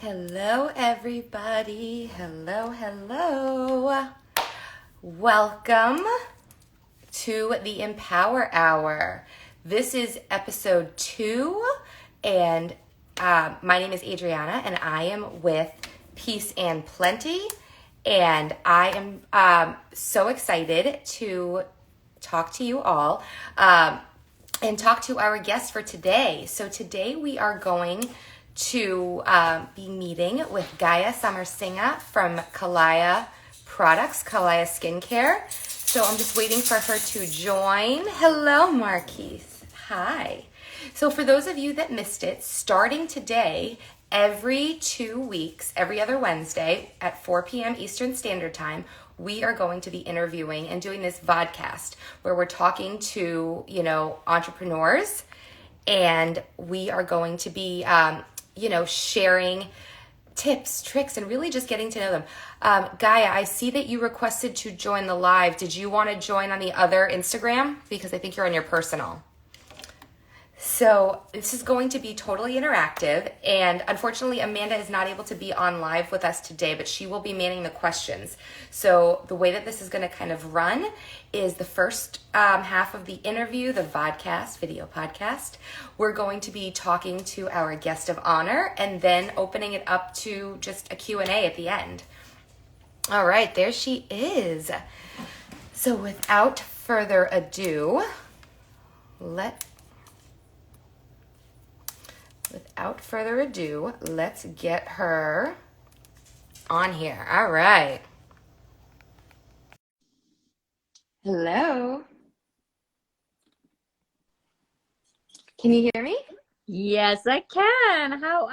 Hello, everybody. Hello. Welcome to the Empower Hour. This is episode 2, and my name is Adriana, and I am with Peace and Plenty, and I am so excited to talk to you all and talk to our guests for today. So today we are going to be meeting with Gaya Samarasingha from Kalaia products, Kalaia skincare. So I'm just waiting for her to join. Hello, Marquise. Hi. So for those of you that missed it, starting today, every 2 weeks, every other Wednesday at 4 p.m. Eastern Standard Time, we are going to be interviewing and doing this vodcast where we're talking to, entrepreneurs, and we are going to be, sharing tips, tricks, and really just getting to know them. Gaya, I see that you requested to join the live. Did you want to join on the other Instagram? Because I think you're on your personal. So this is going to be totally interactive, and unfortunately Amanda is not able to be on live with us today, but she will be manning the questions. So the way that this is going to kind of run is the first half of the interview, the vodcast, video podcast. We're going to be talking to our guest of honor and then opening it up to just a Q&A at the end. All right, there she is. So without further ado, let's get her on here. All right. Hello. Can you hear me? Yes, I can. Oh,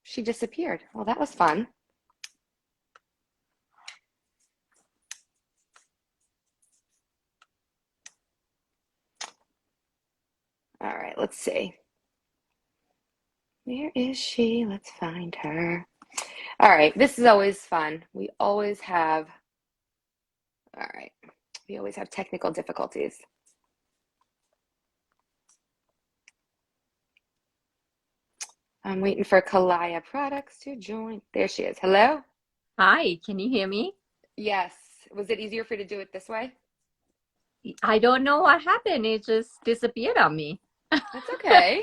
she disappeared. Well, that was fun. All right, let's see. Where is she? Let's find her. All right, this is always fun. We always have technical difficulties. I'm waiting for Kalaia products to join. There she is. Hello? Hi, can you hear me? Yes. Was it easier for you to do it this way? I don't know what happened. It just disappeared on me. That's okay.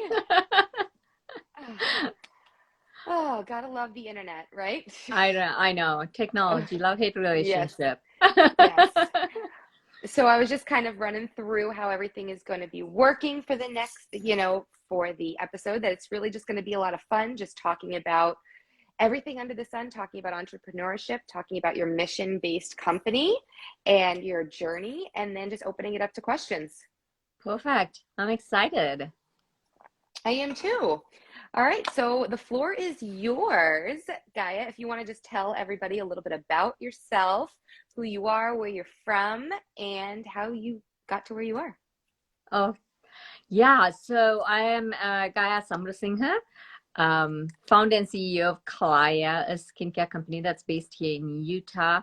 Oh, gotta love the internet, right? I know. Technology, love-hate relationship. Yes. So I was just kind of running through how everything is going to be working for the next, for the episode, that it's really just going to be a lot of fun, just talking about everything under the sun, talking about entrepreneurship, talking about your mission-based company and your journey, and then just opening it up to questions. Perfect. I'm excited. I am too. All right, so the floor is yours, Gaya. If you want to just tell everybody a little bit about yourself, who you are, where you're from, and how you got to where you are. Oh, yeah. So I am Gaya Samarasingha, founder and CEO of Kalaia, a skincare company that's based here in Utah.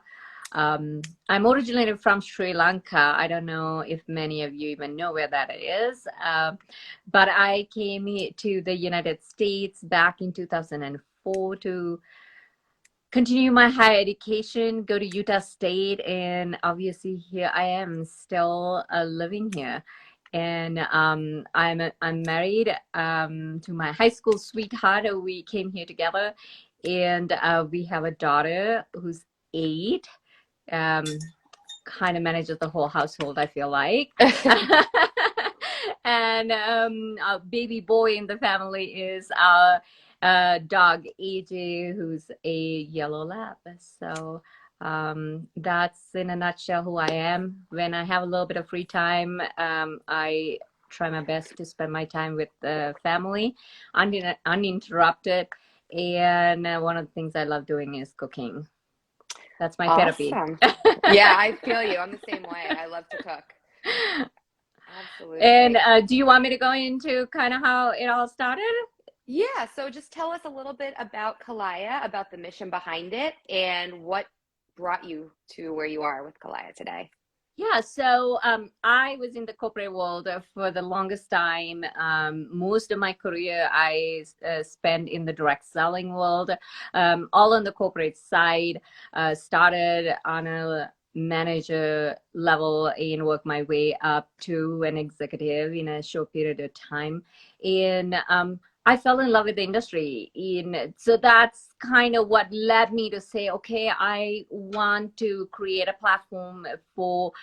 I'm originally from Sri Lanka. I don't know if many of you even know where that is. But I came here to the United States back in 2004 to continue my higher education, go to Utah State, and obviously here I am still living here. And I'm married to my high school sweetheart. We came here together, and we have a daughter who's 8. Kind of manages the whole household, I feel like. And a baby boy in the family is our dog AJ, who's a yellow lab. So that's in a nutshell who I am. When I have a little bit of free time, I try my best to spend my time with the family uninterrupted. And one of the things I love doing is cooking. That's my therapy. Yeah, I feel you. I'm the same way. I love to cook. Absolutely. And do you want me to go into kind of how it all started? Yeah, so just tell us a little bit about Kalaia, about the mission behind it, and what brought you to where you are with Kalaia today. Yeah, so I was in the corporate world for the longest time. Most of my career I spent in the direct selling world, all on the corporate side. Started on a manager level and worked my way up to an executive in a short period of time. And I fell in love with the industry. So that's kind of what led me to say, okay, I want to create a platform for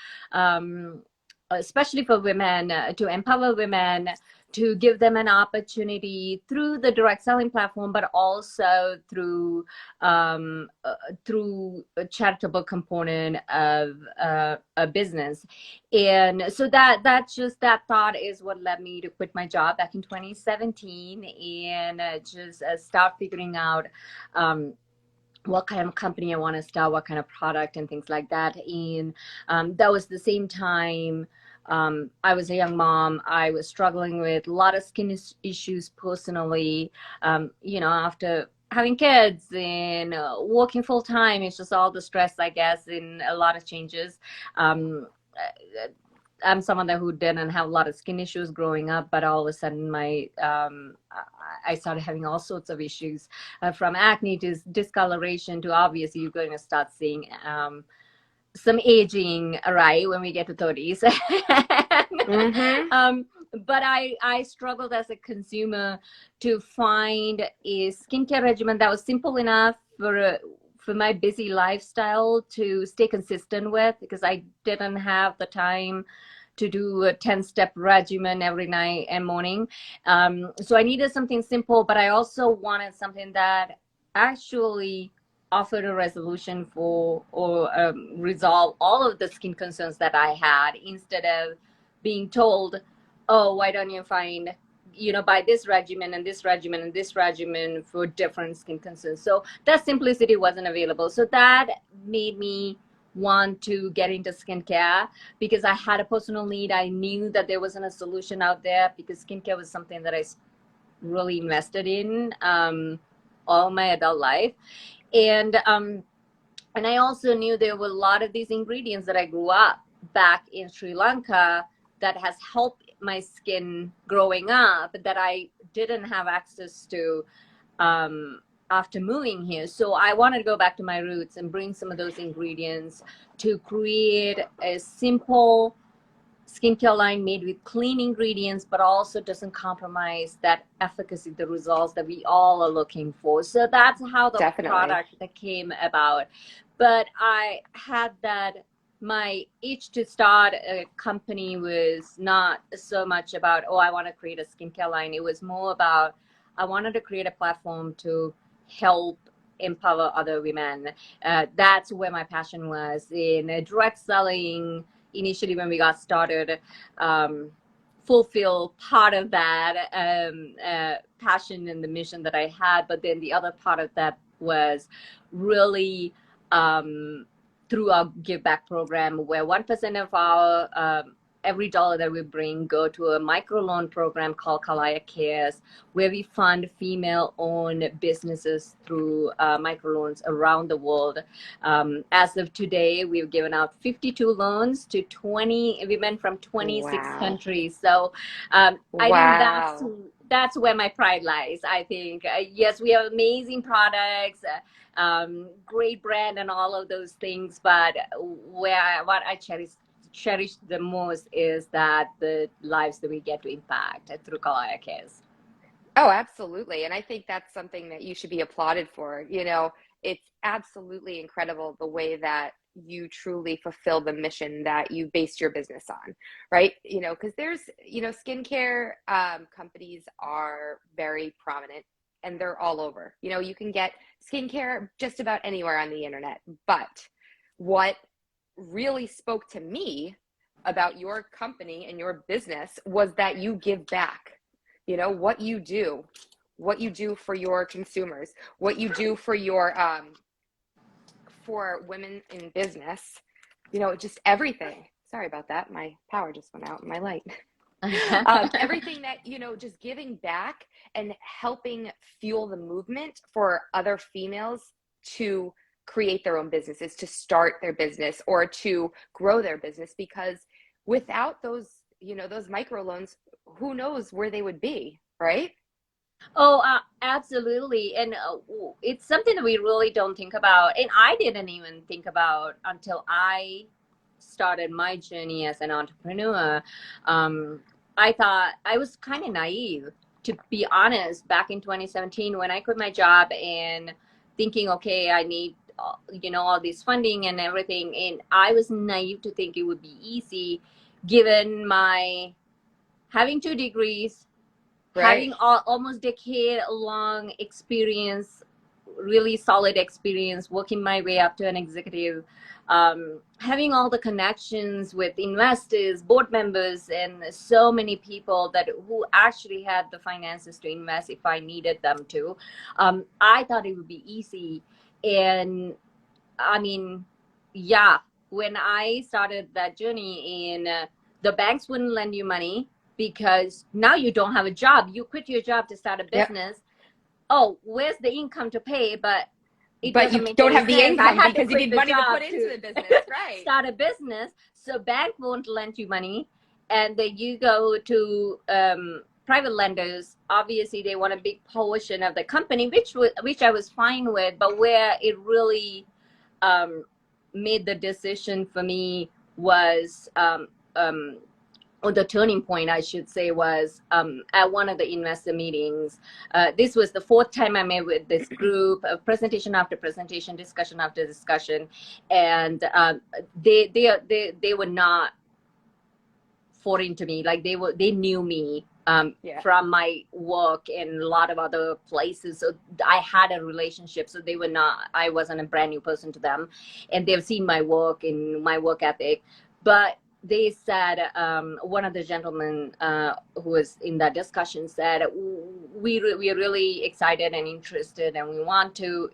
especially for women, to empower women, to give them an opportunity through the direct selling platform, but also through a charitable component of a business. And so that thought is what led me to quit my job back in 2017 and just start figuring out what kind of company I want to start, what kind of product and things like that. And that was the same time I was a young mom. I was struggling with a lot of skin issues personally. After having kids and working full time, it's just all the stress, I guess, and a lot of changes. Um, I'm someone who didn't have a lot of skin issues growing up, but all of a sudden I started having all sorts of issues, from acne to discoloration to obviously you're going to start seeing some aging, right, when we get to 30s. Mm-hmm. But I struggled as a consumer to find a skincare regimen that was simple enough for my busy lifestyle to stay consistent with, because I didn't have the time to do a 10-step regimen every night and morning. So I needed something simple, but I also wanted something that actually offered a resolution for or resolve all of the skin concerns that I had, instead of being told, oh, why don't you find, buy this regimen and this regimen and this regimen for different skin concerns. So that simplicity wasn't available. So that made me want to get into skincare because I had a personal need. I knew that there wasn't a solution out there because skincare was something that I really invested in all my adult life. And I also knew there were a lot of these ingredients that I grew up back in Sri Lanka that has helped my skin growing up that I didn't have access to after moving here. So I wanted to go back to my roots and bring some of those ingredients to create a simple skincare line made with clean ingredients, but also doesn't compromise that efficacy, the results that we all are looking for. So that's how the Definitely. product that came about. But I had that my itch to start a company was not so much about, oh, I want to create a skincare line. It was more about, I wanted to create a platform to help empower other women. That's where my passion was in direct selling. Initially, when we got started, fulfill part of that passion and the mission that I had. But then the other part of that was really through our give back program, where 1% of our every dollar that we bring go to a microloan program called Kalaia Cares, where we fund female-owned businesses through microloans around the world. As of today, we've given out 52 loans to 20 women from 26 Wow. countries. So I think Wow. that's where my pride lies. I think, yes, we have amazing products, great brand and all of those things, but what I cherish the most is that the lives that we get to impact through Kalaia Cares. Oh, absolutely. And I think that's something that you should be applauded for. It's absolutely incredible the way that you truly fulfill the mission that you based your business on, right? Because there's, skincare companies are very prominent and they're all over. You can get skincare just about anywhere on the internet. But what really spoke to me about your company and your business was that you give back. What you do for your consumers, what you do for your for women in business, just everything. Sorry about that, my power just went out in my light. Everything that, just giving back and helping fuel the movement for other females to create their own businesses, to start their business or to grow their business, because without those, those microloans, who knows where they would be, right? Oh, absolutely. And it's something that we really don't think about. And I didn't even think about until I started my journey as an entrepreneur. Um, I thought I was kind of naive, to be honest, back in 2017 when I quit my job and thinking, okay, I need, all this funding and everything. And I was naive to think it would be easy given my having 2 degrees, Right. having almost decade long experience, really solid experience, working my way up to an executive, having all the connections with investors, board members, and so many people that who actually had the finances to invest if I needed them to. I thought it would be easy. And I mean, yeah, when I started that journey in the banks wouldn't lend you money because now you don't have a job. You quit your job to start a Yep. business. Oh, where's the income to pay? But it But you doesn't make don't any have the sense. I income had to because you quit need the money to job put into to the business, right? start a business. So bank won't lend you money. And then you go to private lenders. Obviously, they want a big portion of the company, which I was fine with. But where it really um, made the decision for me was, or the turning point, I should say, was at one of the investor meetings. This was the fourth time I met with this group, presentation after presentation, discussion after discussion, and they were not foreign to me. Like they knew me Yeah. from my work in a lot of other places. So I had a relationship. So they were not, I wasn't a brand new person to them. And they've seen my work and my work ethic. But they said, one of the gentlemen who was in that discussion said, we are really excited and interested and we want to,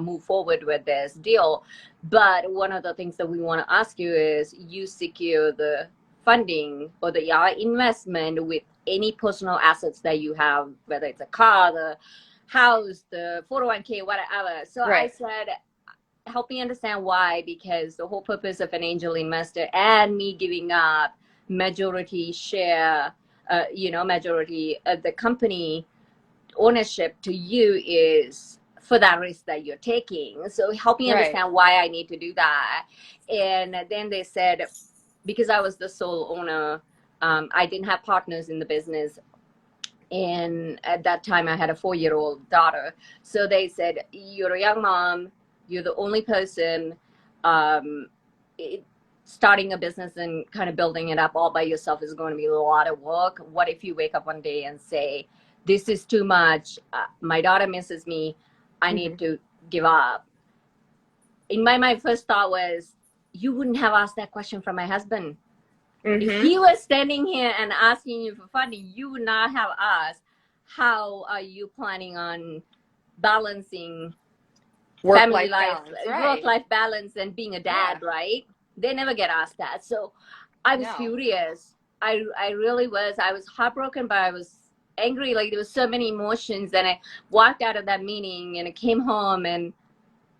move forward with this deal. But one of the things that we want to ask you is you secure the funding or the investment with any personal assets that you have, whether it's a car, the house, the 401k, whatever. So I Right. said, help me understand why, because the whole purpose of an angel investor and me giving up majority share, majority of the company ownership to you is for that risk that you're taking. So help me Right. understand why I need to do that. And then they said, because I was the sole owner, I didn't have partners in the business. And at that time, I had a 4-year-old daughter. So they said, you're a young mom, you're the only person. Um, Starting a business and kind of building it up all by yourself is going to be a lot of work. What if you wake up one day and say, this is too much, my daughter misses me, I need to give up? In my first thought was, you wouldn't have asked that question from my husband. If he was standing here and asking you for funding, you would not have asked, how are you planning on balancing family Work-life life, balance, right? work-life balance, and being a dad, Yeah. right? They never get asked that. So I was No. furious. I really was. I was heartbroken, but I was angry. Like there was so many emotions. And I walked out of that meeting and I came home and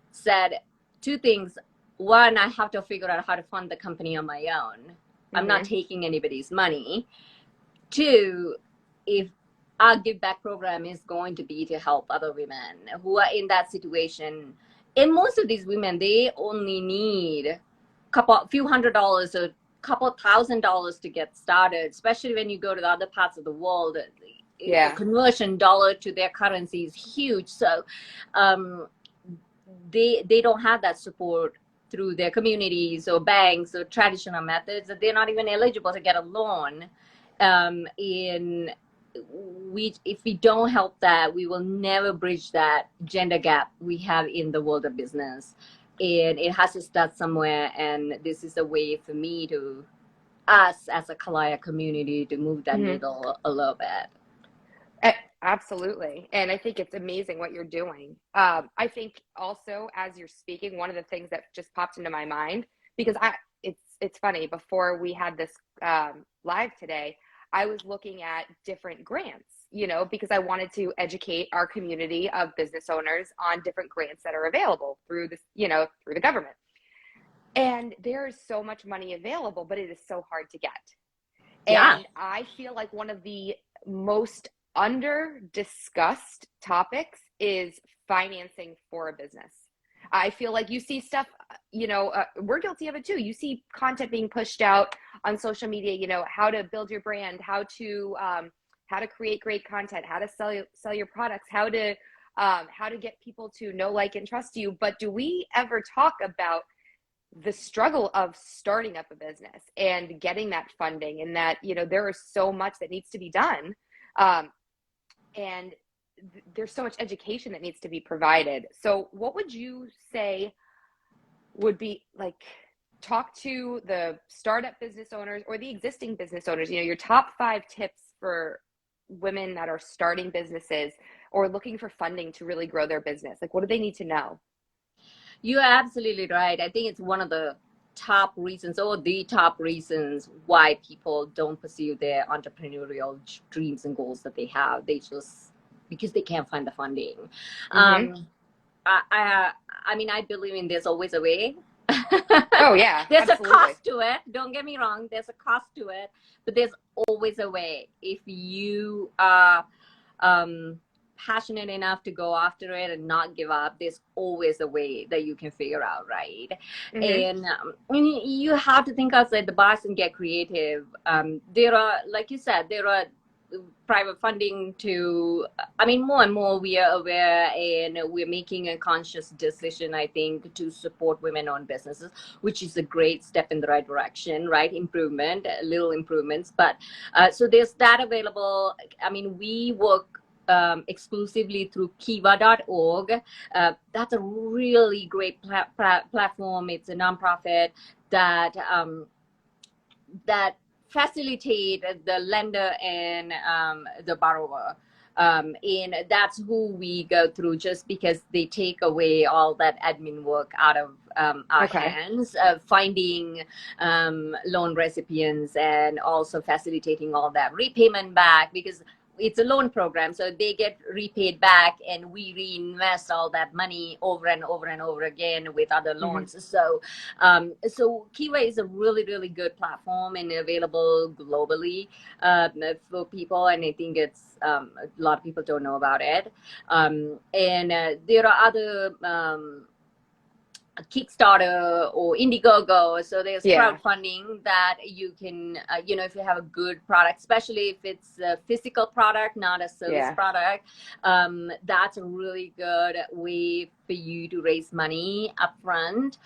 said 2 things. One, I have to figure out how to fund the company on my own. I'm not taking anybody's money. 2, if our give back program is going to be to help other women who are in that situation. And most of these women, they only need few $100s or couple $1,000s to get started, especially when you go to the other parts of the world. The conversion dollar to their currency is huge. So they don't have that support through their communities or banks or traditional methods. They're not even eligible to get a loan. If we don't help that, we will never bridge that gender gap we have in the world of business. And it has to start somewhere. And this is a way for me to, us as a Kalaia community, to move that needle a little bit. Absolutely. And I think it's amazing what you're doing. I think also as you're speaking, one of the things that just popped into my mind, because it's funny, before we had this live today, I was looking at different grants, because I wanted to educate our community of business owners on different grants that are available through this, through the government. And there is so much money available, but it is so hard to get. Yeah. And I feel like one of the most under discussed topics is financing for a business. I feel like you see stuff, we're guilty of it too. You see content being pushed out on social media, how to build your brand, how to create great content, how to sell your products, how to get people to know, like, and trust you. But do we ever talk about the struggle of starting up a business and getting that funding, and that, there is so much that needs to be done. And there's so much education that needs to be provided. So what would you say would be, like, talk to the startup business owners or the existing business owners, your top 5 tips for women that are starting businesses or looking for funding to really grow their business? Like, what do they need to know? You're absolutely right. I think it's one of the top reasons, or the top reasons, why people don't pursue their entrepreneurial dreams and goals that they have. They just, because they can't find the funding. Mm-hmm. I mean, I believe in there's always a way. Oh yeah, there's absolutely. a cost to it. Don't get me wrong. There's a cost to it, but there's always a way. If you are passionate enough to go after it and not give up, there's always a way that you can figure out, right? Mm-hmm. And you have to think outside the box and get creative. There are, like you said, there are private funding to, I mean, more and more we are aware, and we're making a conscious decision, I think, to support women-owned businesses, which is a great step in the right direction, right? Improvement, little improvements. But so there's that available. I mean, we work exclusively through kiva.org. That's a really great platform. It's a nonprofit that that facilitate the lender and the borrower. And that's who we go through, just because they take away all that admin work out of our hands, finding loan recipients, and also facilitating all that repayment back, because it's a loan program, so they get repaid back, and we reinvest all that money over and over and over again with other loans. Mm-hmm. So Kiva is a really, really good platform and available globally for people, and I think it's a lot of people don't know about it. And there are other Kickstarter or Indiegogo. So there's crowdfunding that you can, if you have a good product, especially if it's a physical product, not a service product, that's a really good way for you to raise money upfront.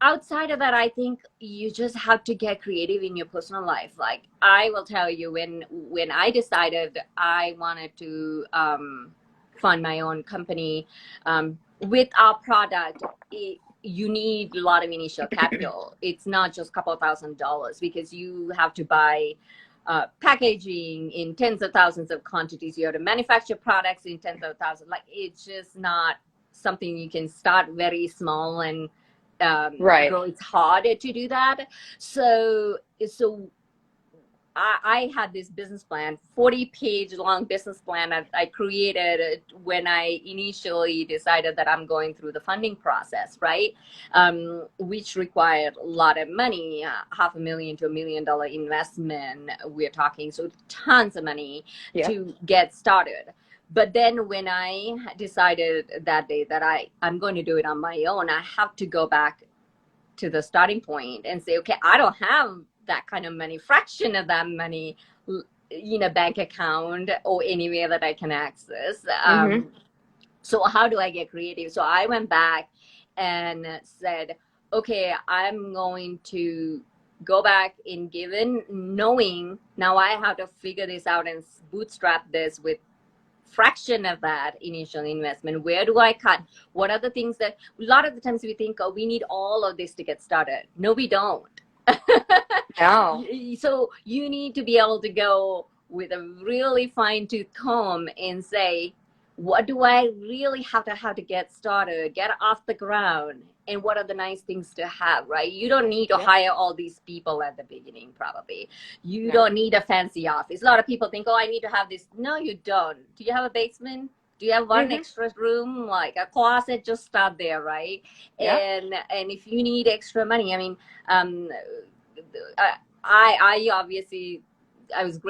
Outside of that, I think you just have to get creative in your personal life. Like, I will tell you, when I decided I wanted to fund my own company with our product, you need a lot of initial capital. It's not just a couple of $1,000s, because you have to buy packaging in tens of thousands of quantities. You have to manufacture products in tens of thousands. Like, it's just not something you can start very small and grow. It's harder to do that. So I had this business plan, 40-page long business plan that I created when I initially decided that I'm going through the funding process, right? Which required a lot of money, $500,000 to $1 million investment. We're talking, so tons of money to get started. But then when I decided that day that I'm going to do it on my own, I have to go back to the starting point and say, okay, I don't have that kind of money, fraction of that money in a bank account or anywhere that I can access. So how do I get creative? So I went back and said, okay, I'm going to go back in given, knowing now I have to figure this out and bootstrap this with fraction of that initial investment. Where do I cut? What are the things that a lot of the times we think, oh, we need all of this to get started? No, we don't. No. So you need to be able to go with a really fine-tooth comb and say, what do I really have to get started, get off the ground, and what are the nice things to have, right? You don't need to Yep. hire all these people at the beginning, probably. You No. don't need a fancy office. A lot of people think, oh, I need to have this. No, you don't. Do you have a basement? Do you have one extra room, like a closet? Just start there, right? Yeah. And if you need extra money, I mean, um, I obviously, I was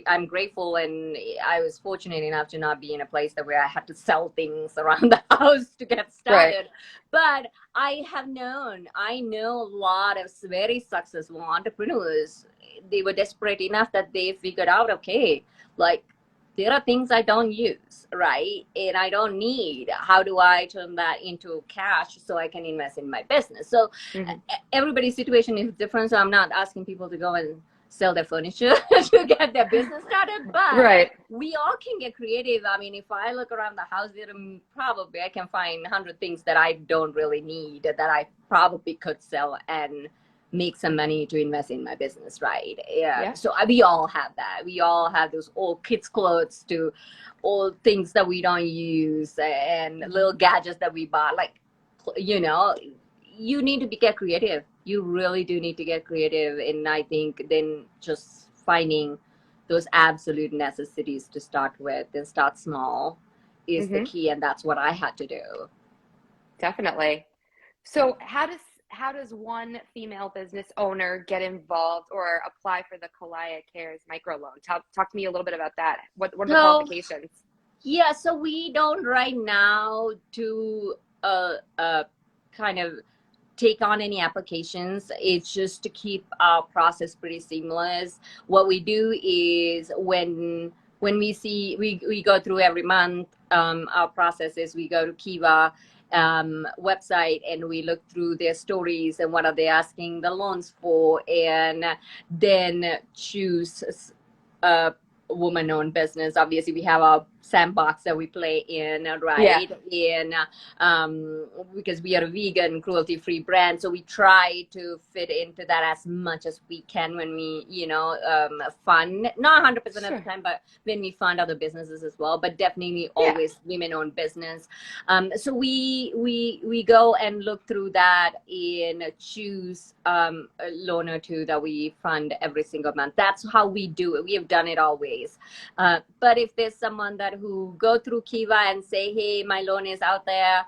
I'm grateful, and I was fortunate enough to not be in a place that where I had to sell things around the house to get started. Right. But I know a lot of very successful entrepreneurs. They were desperate enough that they figured out, okay, like there are things I don't use, right? And I don't need. How do I turn that into cash so I can invest in my business? So everybody's situation is different. So I'm not asking people to go and sell their furniture to get their business started, but we all can get creative. I mean, if I look around the house, probably I can find 100 things that I don't really need that I probably could sell and make some money to invest in my business, right? Yeah. So we all have that. We all have those old kids' clothes to old things that we don't use and little gadgets that we bought. Like, you know, you need to get creative. You really do need to get creative. And I think then just finding those absolute necessities to start with and start small is the key. And that's what I had to do. Definitely. So how does one female business owner get involved or apply for the Kalaia Cares microloan? Talk to me a little bit about that. What are the qualifications? Yeah, so we don't right now do kind of take on any applications. It's just to keep our process pretty seamless. What we do is when we go through every month, our process is we go to Kiva website and we look through their stories and what are they asking the loans for, and then choose a woman-owned business. Obviously, we have our sandbox that we play in, right? Because we are a vegan, cruelty-free brand, so we try to fit into that as much as we can when we, fund, not 100% of the time, but when we fund other businesses as well, but definitely always women-owned business. So we go and look through that and choose a loan or two that we fund every single month. That's how we do it. We have done it always. But if there's someone who go through Kiva and say, hey, my loan is out there,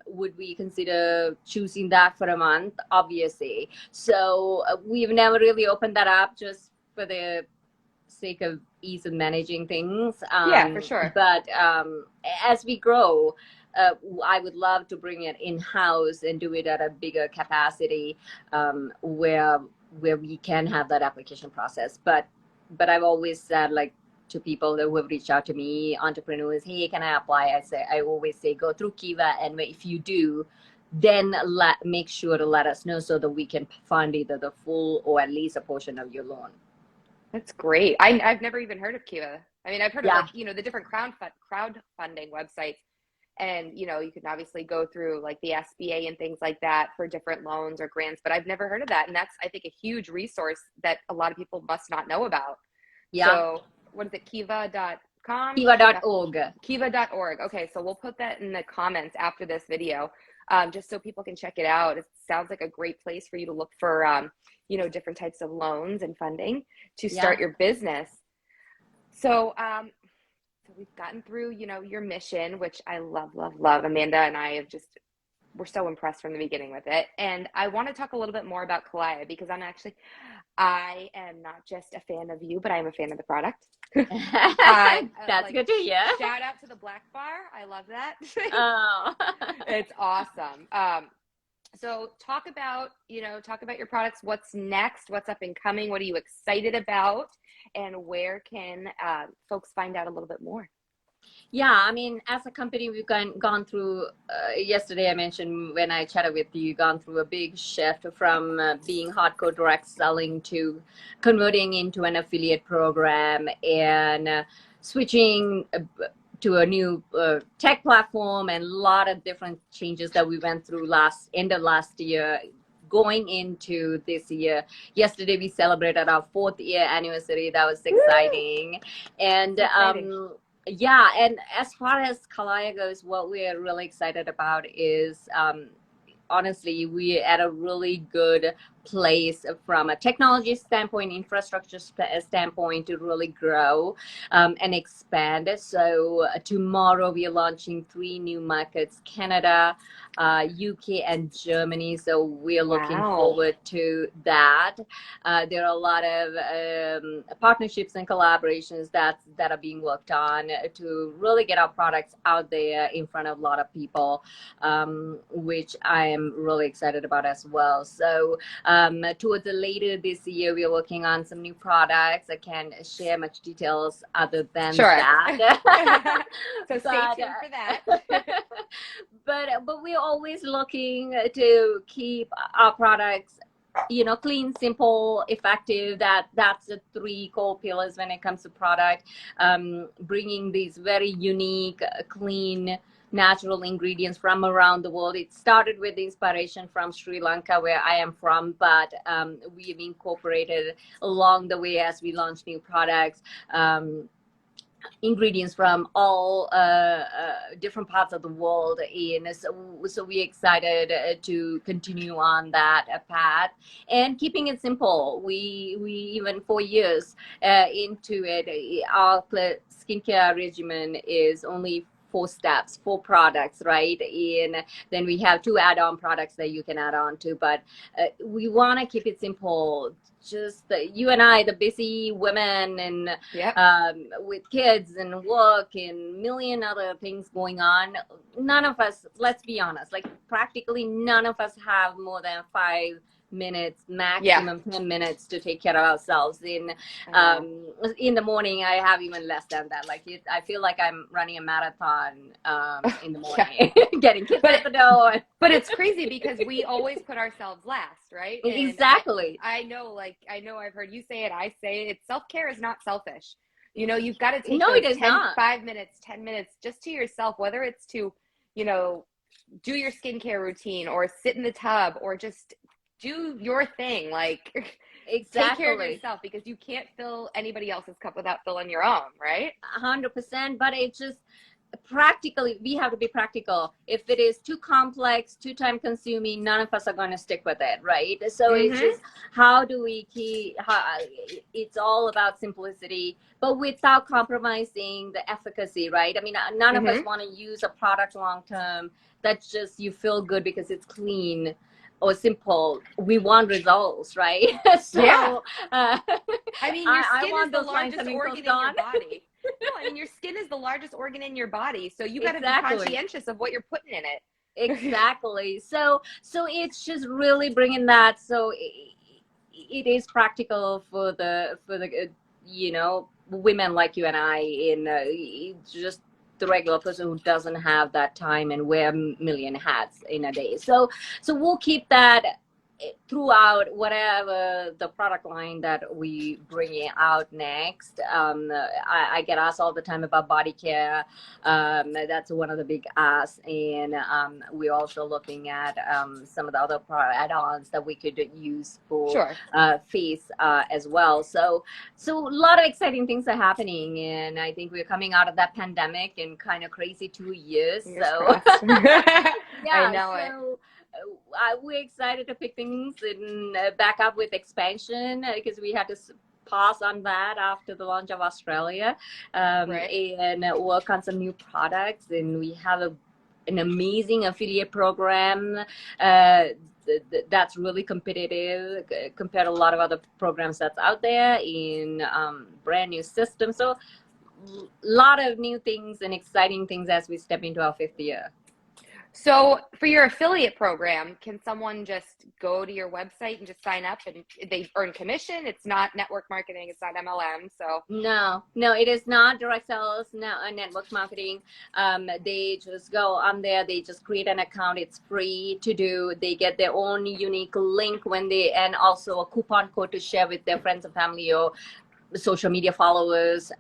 would we consider choosing that for a month? Obviously. So we've never really opened that up just for the sake of ease of managing things. For sure. But as we grow, I would love to bring it in-house and do it at a bigger capacity where we can have that application process. But I've always said, like, to people who have reached out to me, entrepreneurs, hey, can I apply? I always say, go through Kiva, and if you do, then make sure to let us know so that we can fund either the full or at least a portion of your loan. That's great. I've never even heard of Kiva. I mean, I've heard of the different crowdfunding websites, and you can obviously go through like the SBA and things like that for different loans or grants, but I've never heard of that, and that's, I think, a huge resource that a lot of people must not know about. So what is it? Kiva.com? Kiva.org. Kiva.org. Okay, so we'll put that in the comments after this video, just so people can check it out. It sounds like a great place for you to look for, different types of loans and funding to start your business. So, so we've gotten through, your mission, which I love, love, love. Amanda and I we're so impressed from the beginning with it. And I want to talk a little bit more about Kalaia, because I am not just a fan of you, but I am a fan of the product. That's good to hear. Shout out to the Black Bar. I love that. Oh. It's awesome. So talk about your products. What's next? What's up and coming? What are you excited about? And where can folks find out a little bit more? Yeah, I mean, as a company, we've gone through, yesterday I mentioned when I chatted with you, gone through a big shift from being hardcore direct selling to converting into an affiliate program and switching to a new tech platform, and a lot of different changes that we went through end of last year, going into this year. Yesterday we celebrated our 4th year anniversary. That was exciting. And Yeah, and as far as Kalaia goes, what we're really excited about is honestly, we're at a really good place from a technology standpoint, infrastructure standpoint to really grow and expand. So tomorrow we are launching 3 new markets: Canada, UK, and Germany. So we're looking Wow. forward to that. There are a lot of partnerships and collaborations that are being worked on to really get our products out there in front of a lot of people, which I am really excited about as well. So towards the later this year, we are working on some new products. I can't share much details other than Sure. that. So stay but tuned for that. but we're always looking to keep our products, clean, simple, effective. That's the 3 core pillars when it comes to product. Bringing these very unique, clean, natural ingredients from around the world. It started with inspiration from Sri Lanka, where I am from, but we've incorporated along the way as we launch new products. Ingredients from all different parts of the world in. So we're excited to continue on that path and keeping it simple. We even 4 years into it, our skincare regimen is only 4 steps, 4 products, right? And then we have 2 add-on products that you can add on to, but we want to keep it simple. Just you and I, the busy women, and Yep. with kids and work and million other things going on, none of us, let's be honest, like practically none of us have more than 5 minutes, maximum 10 minutes to take care of ourselves. In the morning, I have even less than that. Like I feel like I'm running a marathon in the morning, getting kids at the door. But it's crazy because we always put ourselves last, right? And Exactly. I know I've heard you say it, I say it. Self-care is not selfish. You've got to take No, those it is 10, not. 5 minutes, 10 minutes just to yourself, whether it's to, do your skincare routine or sit in the tub or just do your thing. Like, Exactly. take care of yourself, because you can't fill anybody else's cup without filling your own, right? 100%. But it's just practically, we have to be practical. If it is too complex, too time consuming, none of us are going to stick with it, right? So it's just, how do we it's all about simplicity, but without compromising the efficacy, right? I mean, none of us want to use a product long term that's just you feel good because it's clean or simple. We want results, right? So Yeah. I mean, your I skin is want the those lines largest and organ wrinkles in your gone. body. No, I mean, your skin is the largest organ in your body, so you got to be Exactly. conscientious of what you're putting in it. Exactly. So it's just really bringing that. So it is practical for the women like you and I, in just the regular person who doesn't have that time and wear a million hats in a day. So we'll keep that throughout whatever the product line that we bring out next. I get asked all the time about body care. That's one of the big asks, and we're also looking at some of the other add-ons that we could use for face as well. So a lot of exciting things are happening, and I think we're coming out of that pandemic in kind of crazy 2 years. So I know it. We're excited to pick things and back up with expansion, because we had to pause on that after the launch of Australia, and work on some new products. And we have an amazing affiliate program that's really competitive compared to a lot of other programs that's out there in brand new systems. So a lot of new things and exciting things as we step into our 5th year. So for your affiliate program, can someone just go to your website and just sign up and they earn commission? It's not network marketing. It's not MLM. So no, it is not direct sales, network marketing. They just go on there. They just create an account. It's free to do. They get their own unique link and also a coupon code to share with their friends and family or social media followers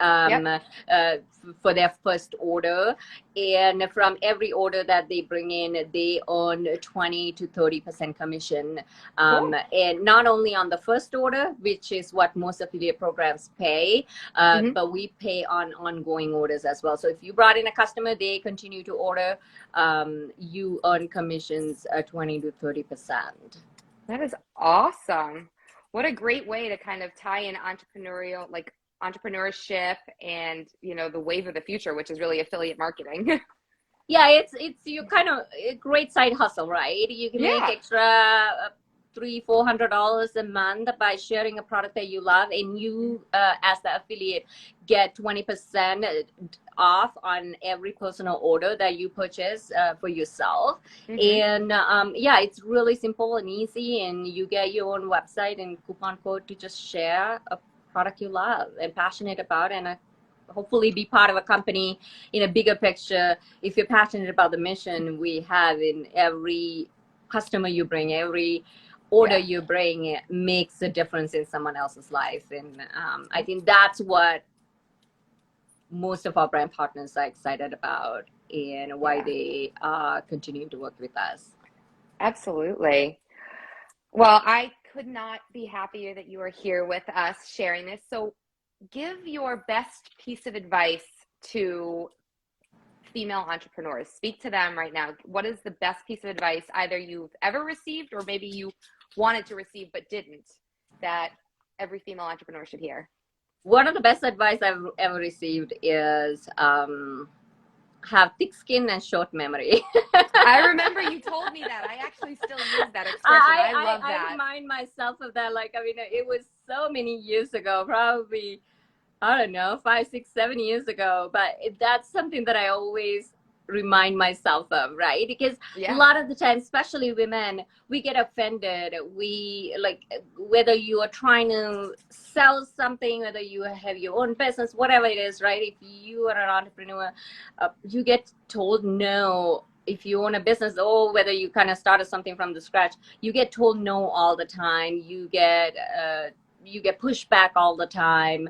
for their first order. And from every order that they bring in, they earn 20 to 30% commission. Cool. And not only on the first order, which is what most affiliate programs pay, but we pay on ongoing orders as well. So if you brought in a customer, they continue to order, you earn commissions 20 to 30%. That is awesome. What a great way to kind of tie in entrepreneurship and, the wave of the future, which is really affiliate marketing. Yeah, it's you kind of a great side hustle, right? You can make extra $300-400 a month by sharing a product that you love, and you as the affiliate get 20% off on every personal order that you purchase for yourself. And it's really simple and easy, and you get your own website and coupon code to just share a product you love and passionate about, and hopefully be part of a company in a bigger picture. If you're passionate about the mission we have in every customer you bring, every order you bring, it makes a difference in someone else's life. And I think that's what most of our brand partners are excited about, and why they continue to work with us. Absolutely. Well, I could not be happier that you are here with us sharing this. So give your best piece of advice to female entrepreneurs. Speak to them right now. What is the best piece of advice either you've ever received, or maybe you wanted to receive but didn't, that every female entrepreneur should hear? One of the best advice I've ever received is have thick skin and short memory. I remember you told me that. I actually still use that expression. I love that. I remind myself of that. Like, I mean, it was so many years ago, probably, I don't know, 5, 6, 7 years ago. But that's something that I always remind myself of, right? Because a lot of the time, especially women, we get offended. We, like, whether you are trying to sell something, whether you have your own business, whatever it is, right? If you are an entrepreneur, you get told no. If you own a business, or whether you kind of started something from the scratch, you get told no all the time. You get pushback all the time.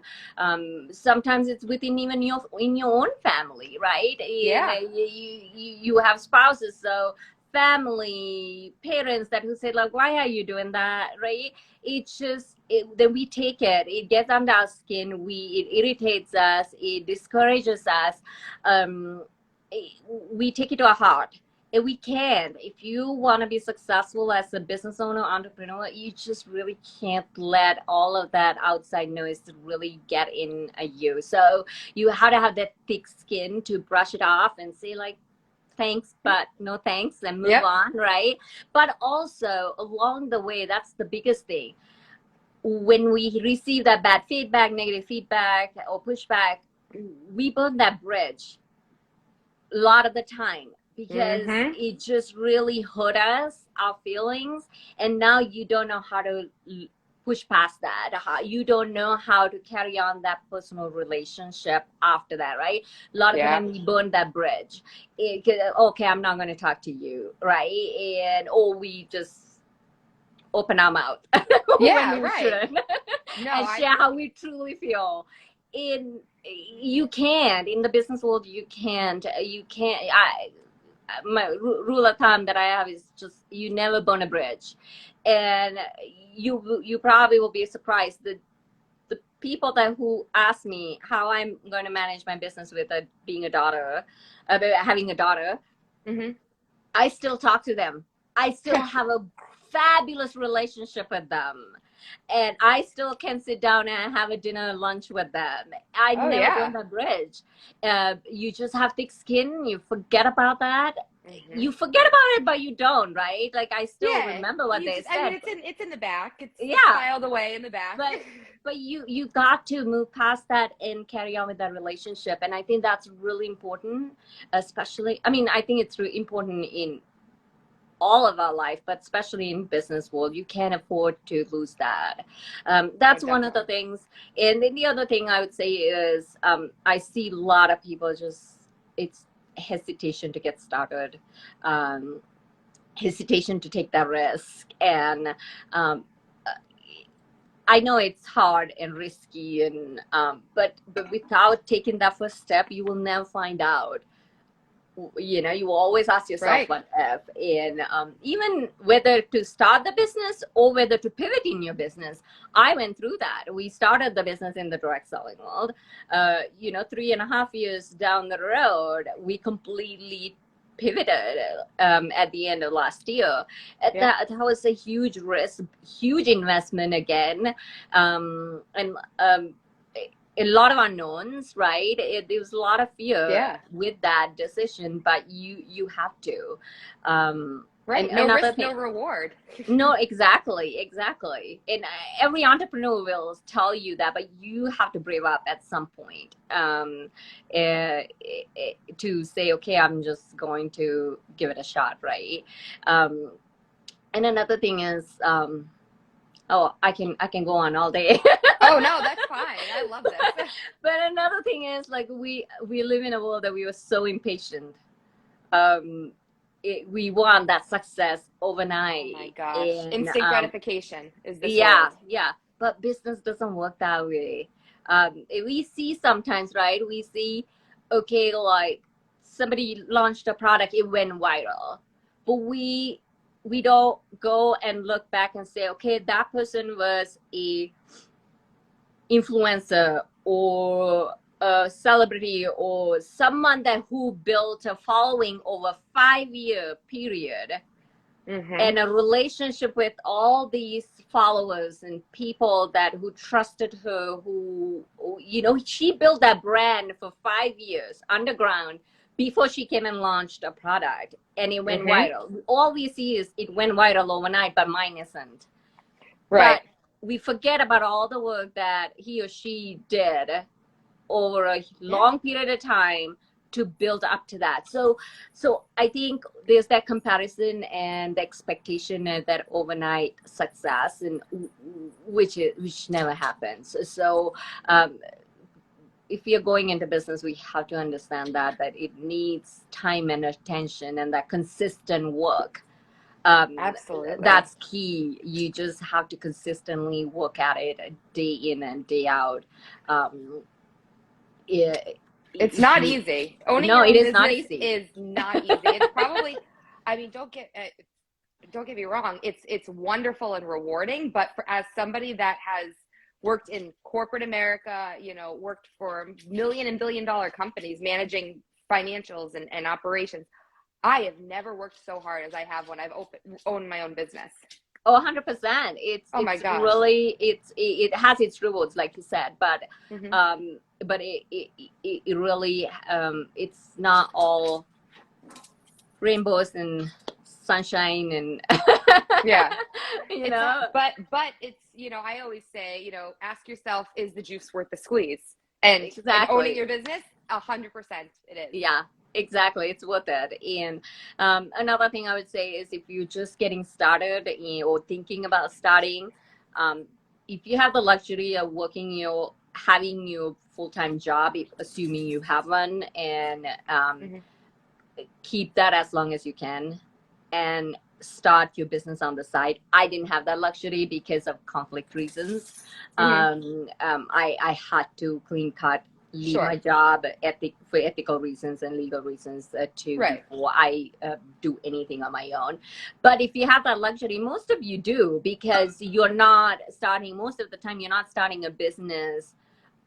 Sometimes it's within even in your own family, right? Yeah. You have spouses, so family, parents that who say, like, why are you doing that, right? It's just then we take it gets under our skin, it irritates us, it discourages us. We take it to our heart. And we can't. If you want to be successful as a business owner, entrepreneur, you just really can't let all of that outside noise really get in you. So you have to have that thick skin to brush it off and say, like, thanks, but no thanks, and move on, right? But also along the way, that's the biggest thing. When we receive that bad feedback, negative feedback, or pushback, we burn that bridge a lot of the time, because it just really hurt us, our feelings, and now you don't know how to push past that. You don't know how to carry on that personal relationship after that, right? A lot of the time we burn that bridge. Okay, I'm not going to talk to you, right? And we just open our mouth when we shouldn't. And share how we truly feel. You can't in the business world. You can't. My rule of thumb that I have is just, you never burn a bridge. And you probably will be surprised that the people who ask me how I'm going to manage my business with having a daughter, I still talk to them. I still have a fabulous relationship with them, and I still can sit down and have a dinner, lunch with them. I never burn the bridge. You just have thick skin. You forget about that. You forget about it, but you don't, right? Like, I still remember what they said. I mean, it's in the back. It's filed away in the back. But you got to move past that and carry on with that relationship. And I think that's really important, especially, I mean, I think it's really important in all of our life, but especially in business world. You can't afford to lose that. That's one of the things. And then the other thing I would say is, I see a lot of people it's hesitation to get started, hesitation to take that risk. And I know it's hard and risky, and but without taking that first step, you will never find out. You know, you always ask yourself Right. what if, and even whether to start the business or whether to pivot in your business. I went through that. We started the business in the direct selling world. You know, 3.5 years down the road, we completely pivoted at the end of last year. Yeah. That was a huge risk, huge investment again, and a lot of unknowns, right? There was a lot of fear Yeah. with that decision, but you have to. Right. And No another risk, thing, no reward. no, exactly. And every entrepreneur will tell you that, but you have to brave up at some point to say, okay, I'm just going to give it a shot, right? Um, and another thing is, oh, I can go on all day. Oh no, that's fine. I love this. But another thing is, like, we live in a world that we are so impatient. Um, we want that success overnight. Oh my gosh. And Instant gratification is this yeah, world. yeah. But business doesn't work that way. We see sometimes, right? We see, okay, like somebody launched a product, it went viral, but we don't go and look back and say, okay, that person was a influencer or a celebrity or someone that who built a following over 5-year period and a relationship with all these followers and people that who trusted her, who, you know, she built that brand for 5 years underground before she came and launched a product, and it went viral. All we see is it went viral overnight, but mine isn't. Right. But we forget about all the work that he or she did over a long period of time to build up to that. So I think there's that comparison and the expectation of that overnight success, and which never happens. So if you're going into business, we have to understand that it needs time and attention and that consistent work. Absolutely. That's key. You just have to consistently work at it day in and day out. It's not easy. Owning No, your own it is not business easy. is not easy. It's probably, I mean, don't get me wrong. It's wonderful and rewarding, but as somebody that has worked in corporate America, you know, worked for million and billion dollar companies managing financials and operations, I have never worked so hard as I have when I've owned my own business. Oh, 100%. My gosh. Really, it has its rewards, like you said, but it really, it's not all rainbows and sunshine and yeah, you know. But it's, you know, I always say, you know, ask yourself, is the juice worth the squeeze? And, Exactly. and owning your business, 100% it is. Yeah, exactly. It's worth it. And another thing I would say is, if you're just getting started or thinking about starting, if you have the luxury of having your full-time job, assuming you have one, and keep that as long as you can, and start your business on the side. I didn't have that luxury because of conflict reasons. I had to clean cut, leave my job for ethical reasons and legal reasons before I do anything on my own. But if you have that luxury, most of you do, because you're not starting, most of the time you're not starting a business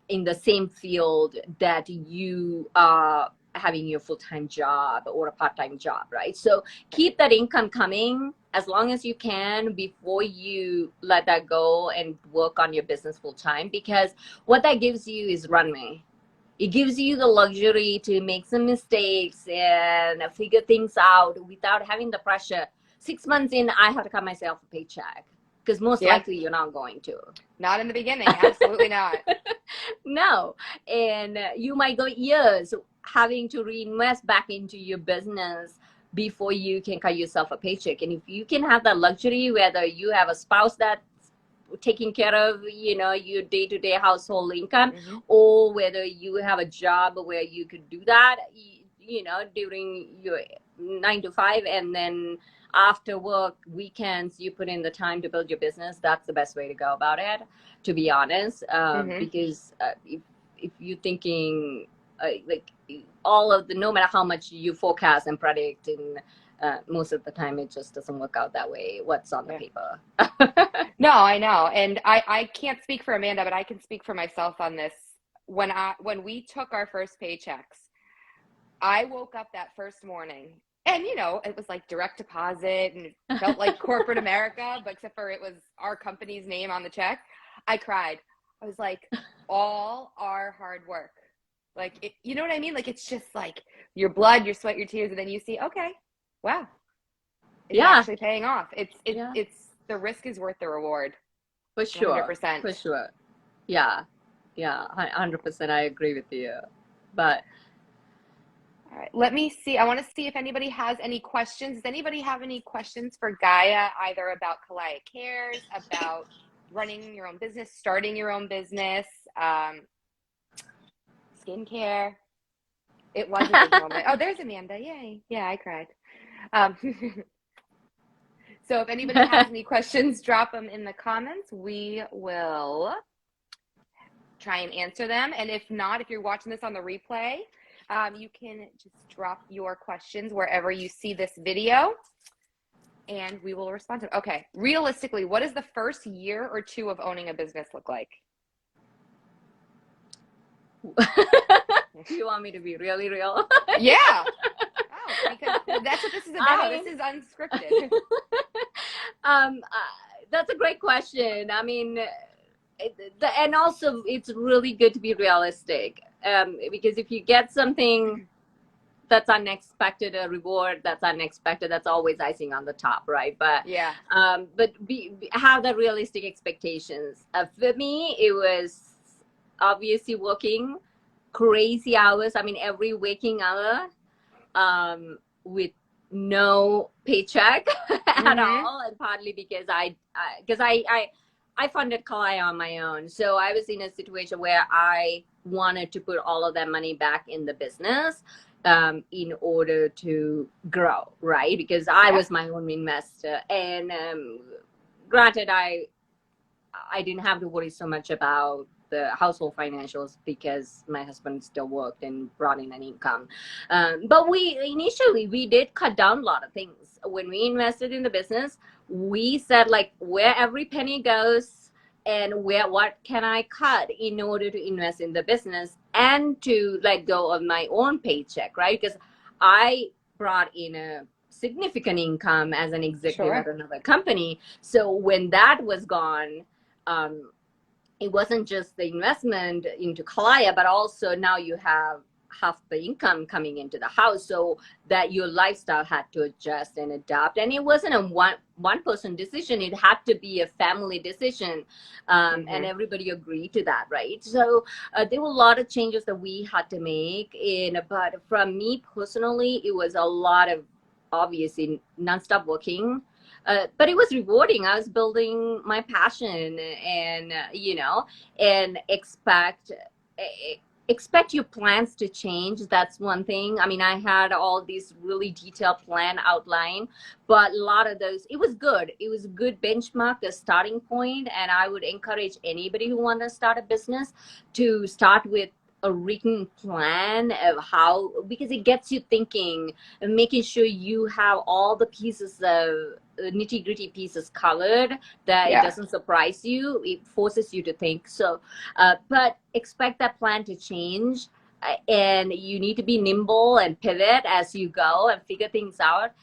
in the same field that you are having your full-time job or a part-time job, right? So keep that income coming as long as you can before you let that go and work on your business full-time, because what that gives you is runway. It gives you the luxury to make some mistakes and figure things out without having the pressure. 6 months in, I have to cut myself a paycheck, because most likely you're not going to. Not in the beginning. Absolutely not. No. And you might go years having to reinvest back into your business before you can cut yourself a paycheck. And if you can have that luxury, whether you have a spouse that's taking care of, you know, your day-to-day household income, or whether you have a job where you could do that, you know, during your 9 to 5, and then after work, weekends, you put in the time to build your business. That's the best way to go about it, to be honest. Because if you're thinking like all of the, no matter how much you forecast and predict, and most of the time it just doesn't work out that way, what's on the paper. No, I know. And I can't speak for Amanda, but I can speak for myself on this. When we took our first paychecks, I woke up that first morning and, you know, it was like direct deposit and it felt like corporate America, but except for it was our company's name on the check. I cried. I was like, all our hard work. Like, you know what I mean? Like, it's just like your blood, your sweat, your tears, and then you see, okay, wow, it's actually paying off. It's the risk is worth the reward. For sure. 100%. For sure. Yeah. 100%. I agree with you. But all right, let me see. I want to see if anybody has any questions. Does anybody have any questions for Gaya, either about Kalaia Cares, about running your own business, starting your own business, skincare? It was a big moment. Oh, there's Amanda. Yay. Yeah, I cried. So if anybody has any questions, drop them in the comments. We will try and answer them. And if not, if you're watching this on the replay, you can just drop your questions wherever you see this video and we will respond to them. Okay. Realistically, what does the first year or two of owning a business look like? You want me to be really real? Yeah. Oh, because that's what this is about. This is unscripted. That's a great question. I mean, and also it's really good to be realistic, because if you get something that's unexpected, a reward that's unexpected, that's always icing on the top, right? But have the realistic expectations. For me, it was obviously working crazy hours. I mean, every waking hour, with no paycheck at all, and partly because I funded Kalaia on my own. So I was in a situation where I wanted to put all of that money back in the business in order to grow, right? Because I was my own investor. And granted, I didn't have to worry so much about the household financials because my husband still worked and brought in an income. But we did cut down a lot of things. When we invested in the business, we said like where every penny goes and what can I cut in order to invest in the business and to let go of my own paycheck, right? Because I brought in a significant income as an executive at another company. So when that was gone, it wasn't just the investment into Kalaia, but also now you have half the income coming into the house, so that your lifestyle had to adjust and adapt. And it wasn't a one person decision. It had to be a family decision. And everybody agreed to that, right? So there were a lot of changes that we had to make. But from me personally, it was a lot of obviously nonstop working. But it was rewarding. I was building my passion and, and expect your plans to change. That's one thing. I mean, I had all these really detailed plan outline, but a lot of those, it was good. It was a good benchmark, a starting point. And I would encourage anybody who wants to start a business to start with a written plan of how, because it gets you thinking and making sure you have all the pieces of nitty-gritty pieces colored, that it doesn't surprise you. It forces you to think. So but expect that plan to change, and you need to be nimble and pivot as you go and figure things out.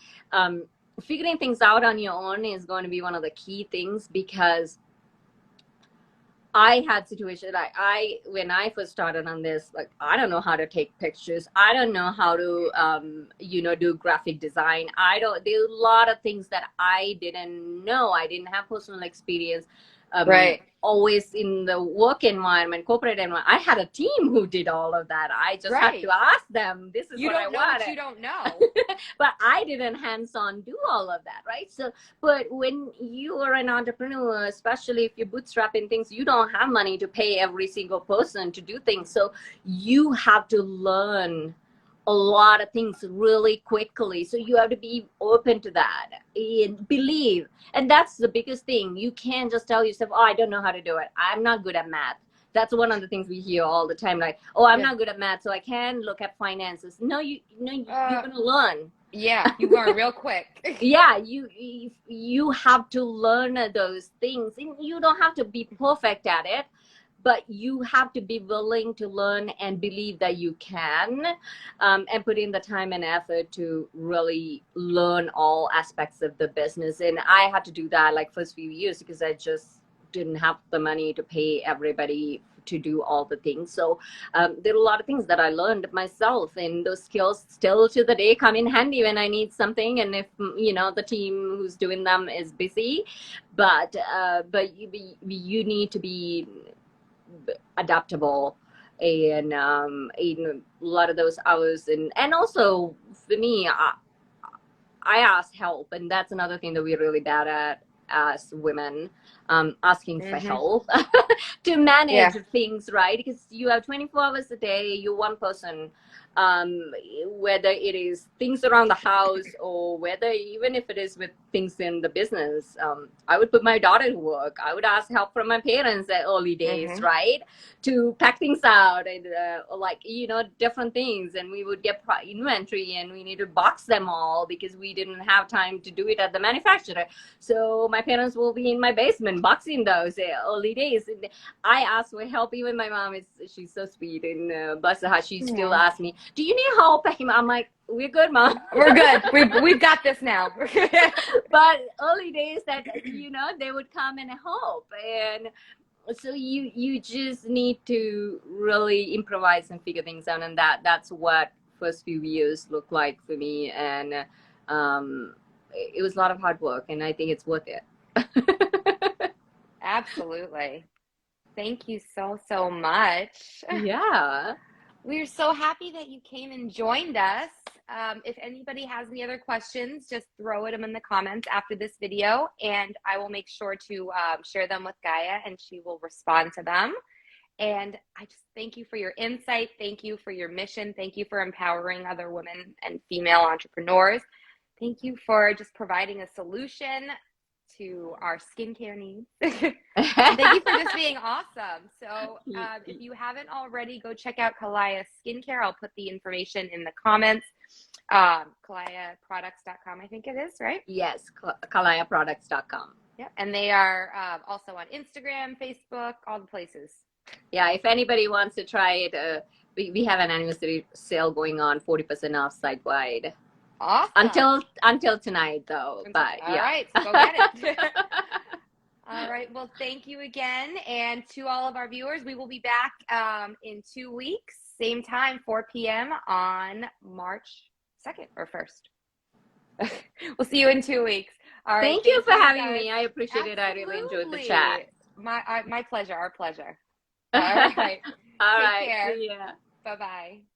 Figuring things out on your own is going to be one of the key things, because I had situations like when I first started on this, like, I don't know how to take pictures. I don't know how to, do graphic design. There's a lot of things that I didn't know. I didn't have personal experience. Always in the work environment, corporate environment, I had a team who did all of that. I just had to ask them, this is what I wanted. You don't know. But I didn't hands-on do all of that, right? So, but when you are an entrepreneur, especially if you're bootstrapping things, you don't have money to pay every single person to do things. So you have to learn a lot of things really quickly. So you have to be open to that and believe. And that's the biggest thing. You can't just tell yourself, oh, I don't know how to do it. I'm not good at math. That's one of the things we hear all the time. Like, oh, I'm not good at math, so I can look at finances. No, you're going to learn. Yeah, you learn real quick. Yeah, you have to learn those things. And you don't have to be perfect at it, but you have to be willing to learn and believe that you can, and put in the time and effort to really learn all aspects of the business. And I had to do that like first few years because I just didn't have the money to pay everybody to do all the things. So there are a lot of things that I learned myself, and those skills still to the day come in handy when I need something, and if the team who's doing them is busy. But you need to be adaptable, and in a lot of those hours, and also for me, I ask help, and that's another thing that we're really bad at as women, asking for help to manage things, right? Because you have 24 hours a day, you're one person, whether it is things around the house or whether even if it is with things in the business. I would put my daughter to work. I would ask help from my parents at early days, right? To pack things out and different things. And we would get inventory and we need to box them all because we didn't have time to do it at the manufacturer. So my parents will be in my basement boxing those early days. And I ask for help. Even my mom she's so sweet, and bless her heart, she still asks me, do you need help? I'm like, we're good, Mom. We're good. We've got this now. But early days that, they would come and help. And so you just need to really improvise and figure things out. And that's what first few years looked like for me. And it was a lot of hard work, and I think it's worth it. Absolutely. Thank you so much. Yeah. We're so happy that you came and joined us. If anybody has any other questions, just throw them in the comments after this video, and I will make sure to share them with Gaya, and she will respond to them. And I just thank you for your insight. Thank you for your mission. Thank you for empowering other women and female entrepreneurs. Thank you for just providing a solution to our skincare needs. Thank you for just being awesome. So if you haven't already, go check out Kalaia Skincare. I'll put the information in the comments. KalaiaProducts.com, I think it is, right? Yes, KalaiaProducts.com. Yeah, and they are also on Instagram, Facebook, all the places. Yeah, if anybody wants to try it, we have an anniversary sale going on, 40% off site-wide. Awesome. Until tonight, though. But all right, so go get it. All right. Well, thank you again, and to all of our viewers, we will be back in 2 weeks, same time, 4 p.m. on March 2nd or 1st. We'll see you in 2 weeks. All right. Thank you for having me. I appreciate it. I really enjoyed the chat. My pleasure. Our pleasure. All right. All Take right. care. See ya. Bye-bye.